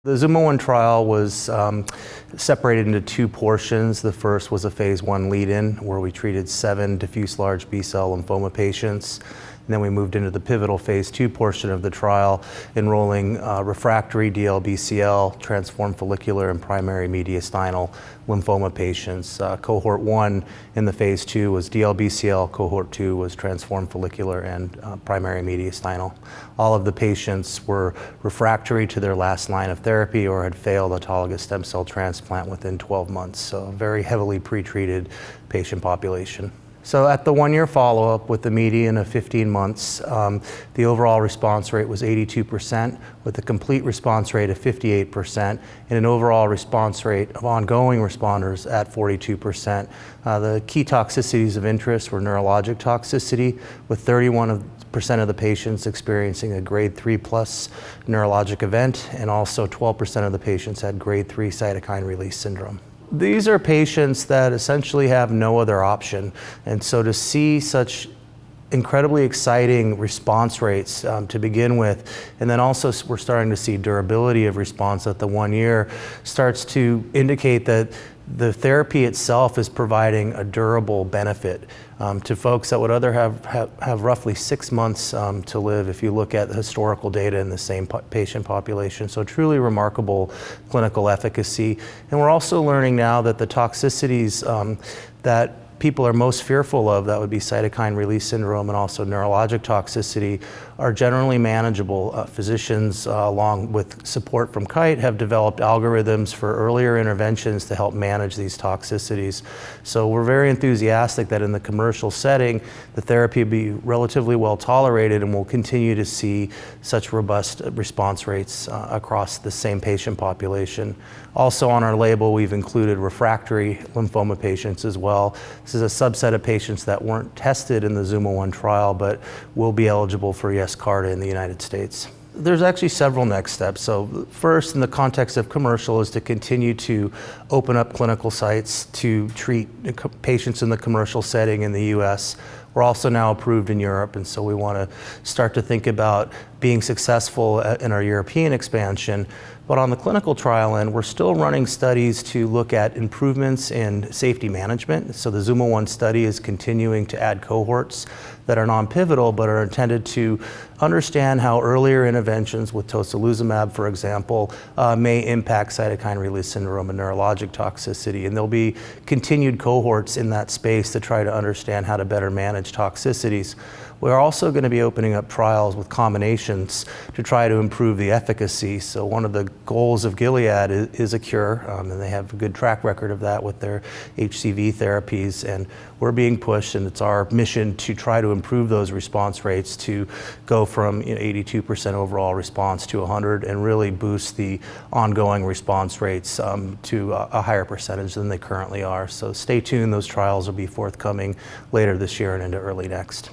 The ZUMA-1 trial was separated into two portions. The first was a phase 1 lead-in where we treated 7 diffuse large B-cell lymphoma patients. And then we moved into the pivotal phase 2 portion of the trial, enrolling refractory DLBCL, transformed follicular, and primary mediastinal lymphoma patients. Cohort 1 in the phase 2 was DLBCL, cohort 2 was transformed follicular and primary mediastinal. All of the patients were refractory to their last line of therapy or had failed autologous stem cell transplant within 12 months, so a very heavily pretreated patient population. So at the 1-year follow-up with the median of 15 months, the overall response rate was 82%, with a complete response rate of 58%, and an overall response rate of ongoing responders at 42%. The key toxicities of interest were neurologic toxicity, with 31% of the patients experiencing a grade 3 plus neurologic event, and also 12% of the patients had grade 3 cytokine release syndrome. These are patients that essentially have no other option, and so to see such incredibly exciting response rates to begin with, and then also we're starting to see durability of response at the 1 year, starts to indicate that the therapy itself is providing a durable benefit to folks that would have roughly 6 months to live if you look at the historical data in the same patient population. So truly remarkable clinical efficacy. And we're also learning now that the toxicities that people are most fearful of, that would be cytokine release syndrome and also neurologic toxicity, are generally manageable. Physicians, along with support from Kite, have developed algorithms for earlier interventions to help manage these toxicities. So we're very enthusiastic that in the commercial setting, the therapy will be relatively well tolerated, and we'll continue to see such robust response rates across the same patient population. Also on our label, we've included refractory lymphoma patients as well. This is a subset of patients that weren't tested in the ZUMA-1 trial, but will be eligible for Yescarta in the United States. There's actually several next steps. So first, in the context of commercial, is to continue to open up clinical sites to treat patients in the commercial setting in the US. We're also now approved in Europe, and so we want to start to think about being successful in our European expansion. But on the clinical trial end, we're still running studies to look at improvements in safety management. So the ZUMA-1 study is continuing to add cohorts that are non-pivotal but are intended to understand how earlier interventions with tocilizumab, for example, may impact cytokine release syndrome and neurologic toxicity. And there'll be continued cohorts in that space to try to understand how to better manage toxicities. We're also going to be opening up trials with combinations to try to improve the efficacy. So one of the goals of Gilead is a cure, and they have a good track record of that with their HCV therapies. And we're being pushed, and it's our mission to try to improve those response rates to go from 82% overall response to 100 and really boost the ongoing response rates to a higher percentage than they currently are. So stay tuned, those trials will be forthcoming later this year and into early next.